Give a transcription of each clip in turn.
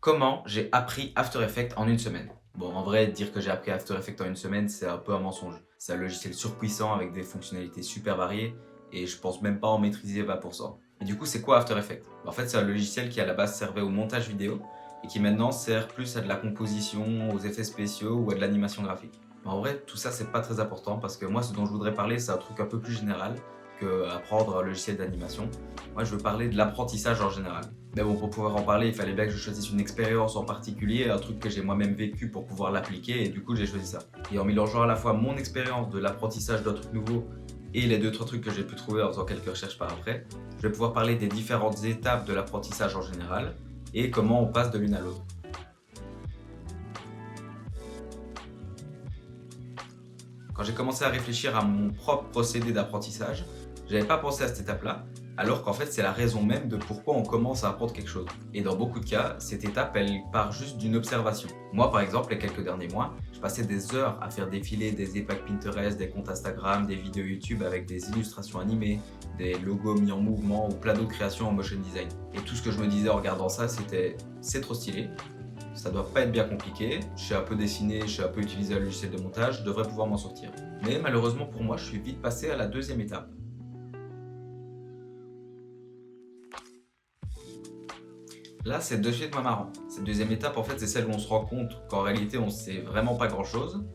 Comment j'ai appris After Effects en une semaine? Bon, en vrai, dire que j'ai appris After Effects en une semaine, c'est un peu un mensonge. C'est un logiciel surpuissant avec des fonctionnalités super variées et je pense même pas en maîtriser 20%. Et du coup, c'est quoi After Effects? En fait, c'est un logiciel qui à la base servait au montage vidéo et qui maintenant sert plus à de la composition, aux effets spéciaux ou à de l'animation graphique. Mais en vrai, tout ça, c'est pas très important parce que moi, ce dont je voudrais parler, c'est un truc un peu plus général que apprendre un logiciel d'animation. Moi, je veux parler de l'apprentissage en général. Mais bon, pour pouvoir en parler, il fallait bien que je choisisse une expérience en particulier, un truc que j'ai moi-même vécu pour pouvoir l'appliquer, et du coup, j'ai choisi ça. Et en mélangeant à la fois mon expérience de l'apprentissage d'un truc nouveau et les deux, trois trucs que j'ai pu trouver en faisant quelques recherches par après, je vais pouvoir parler des différentes étapes de l'apprentissage en général et comment on passe de l'une à l'autre. Quand j'ai commencé à réfléchir à mon propre procédé d'apprentissage, j'avais pas pensé à cette étape-là, alors qu'en fait c'est la raison même de pourquoi on commence à apprendre quelque chose. Et dans beaucoup de cas, cette étape elle part juste d'une observation. Moi par exemple, les quelques derniers mois, je passais des heures à faire défiler des épingles Pinterest, des comptes Instagram, des vidéos YouTube avec des illustrations animées, des logos mis en mouvement ou plein d'autres créations en motion design. Et tout ce que je me disais en regardant ça, c'était c'est trop stylé, ça doit pas être bien compliqué, je sais un peu dessiner, je sais un peu utiliser un logiciel de montage, je devrais pouvoir m'en sortir. Mais malheureusement pour moi, je suis vite passé à la deuxième étape. Là, c'est de suite moins marrant. Cette deuxième étape, en fait, c'est celle où on se rend compte qu'en réalité, on sait vraiment pas grand-chose,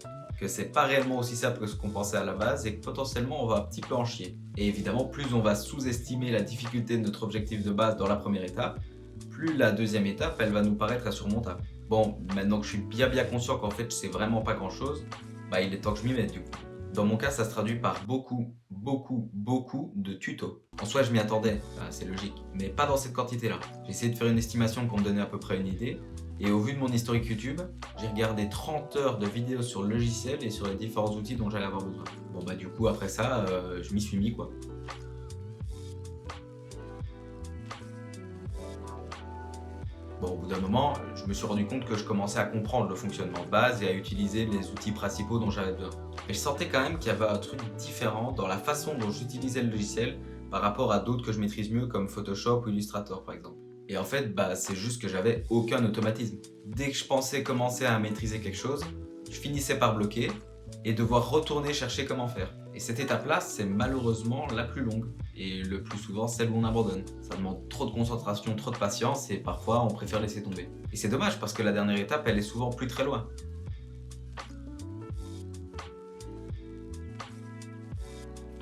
que c'est pas réellement aussi simple que ce qu'on pensait à la base et que potentiellement, on va un petit peu en chier. Et évidemment, plus on va sous-estimer la difficulté de notre objectif de base dans la première étape, plus la deuxième étape, elle va nous paraître insurmontable. Bon, maintenant que je suis bien conscient qu'en fait, je sais vraiment pas grand-chose, bah il est temps que je m'y mette du coup. Dans mon cas, ça se traduit par beaucoup de tutos. En soi, je m'y attendais, bah, c'est logique, mais pas dans cette quantité-là. J'ai essayé de faire une estimation pour me donner à peu près une idée, et au vu de mon historique YouTube, j'ai regardé 30 heures de vidéos sur le logiciel et sur les différents outils dont j'allais avoir besoin. Bon bah du coup, après ça, je m'y suis mis quoi. Bon, au bout d'un moment, je me suis rendu compte que je commençais à comprendre le fonctionnement de base et à utiliser les outils principaux dont j'avais besoin. Mais je sentais quand même qu'il y avait un truc différent dans la façon dont j'utilisais le logiciel par rapport à d'autres que je maîtrise mieux comme Photoshop ou Illustrator par exemple. Et en fait, bah, c'est juste que j'avais aucun automatisme. Dès que je pensais commencer à maîtriser quelque chose, je finissais par bloquer et devoir retourner chercher comment faire. Et cette étape-là, c'est malheureusement la plus longue et le plus souvent celle où on abandonne. Ça demande trop de concentration, trop de patience et parfois on préfère laisser tomber. Et c'est dommage parce que la dernière étape, elle est souvent plus très loin.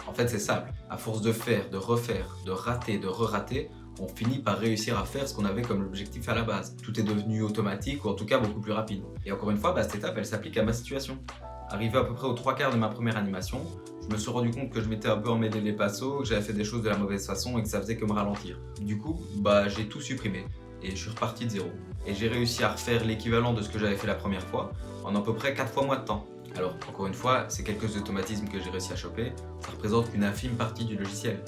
En fait, c'est simple. À force de faire, de refaire, de rater, de re-rater, on finit par réussir à faire ce qu'on avait comme objectif à la base. Tout est devenu automatique ou en tout cas beaucoup plus rapide. Et encore une fois, bah, cette étape, elle s'applique à ma situation. Arrivé à peu près aux trois quarts de ma première animation, je me suis rendu compte que je m'étais un peu emmêlé les pinceaux, que j'avais fait des choses de la mauvaise façon et que ça faisait que me ralentir. Du coup, bah, j'ai tout supprimé et je suis reparti de zéro. Et j'ai réussi à refaire l'équivalent de ce que j'avais fait la première fois en à peu près 4 fois moins de temps. Alors, encore une fois, ces quelques automatismes que j'ai réussi à choper, ça représente qu'une infime partie du logiciel.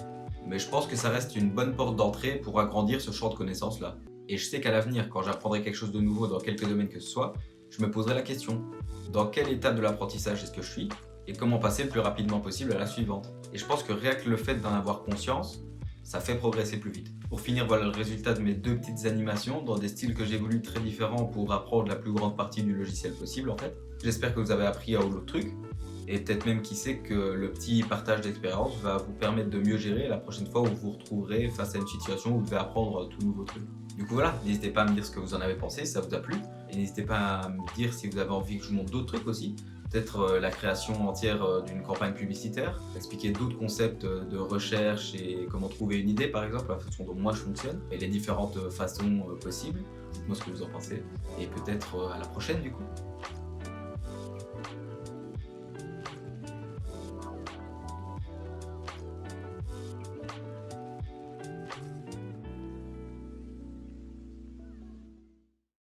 Mais je pense que ça reste une bonne porte d'entrée pour agrandir ce champ de connaissances-là. Et je sais qu'à l'avenir, quand j'apprendrai quelque chose de nouveau dans quelque domaine que ce soit, je me poserai la question, dans quelle étape de l'apprentissage est-ce que je suis et comment passer le plus rapidement possible à la suivante. Et je pense que rien que le fait d'en avoir conscience, ça fait progresser plus vite. Pour finir, voilà le résultat de mes deux petites animations dans des styles que j'ai voulu très différents pour apprendre la plus grande partie du logiciel possible en fait. J'espère que vous avez appris un ou l'autre truc et peut-être même qui sait que le petit partage d'expérience va vous permettre de mieux gérer la prochaine fois où vous vous retrouverez face à une situation où vous devez apprendre tout nouveau truc. Du coup voilà, n'hésitez pas à me dire ce que vous en avez pensé, si ça vous a plu, et n'hésitez pas à me dire si vous avez envie que je vous montre d'autres trucs aussi, peut-être la création entière d'une campagne publicitaire, expliquer d'autres concepts de recherche et comment trouver une idée par exemple, la façon dont moi je fonctionne, et les différentes façons possibles. Dites-moi ce que vous en pensez, et peut-être à la prochaine du coup.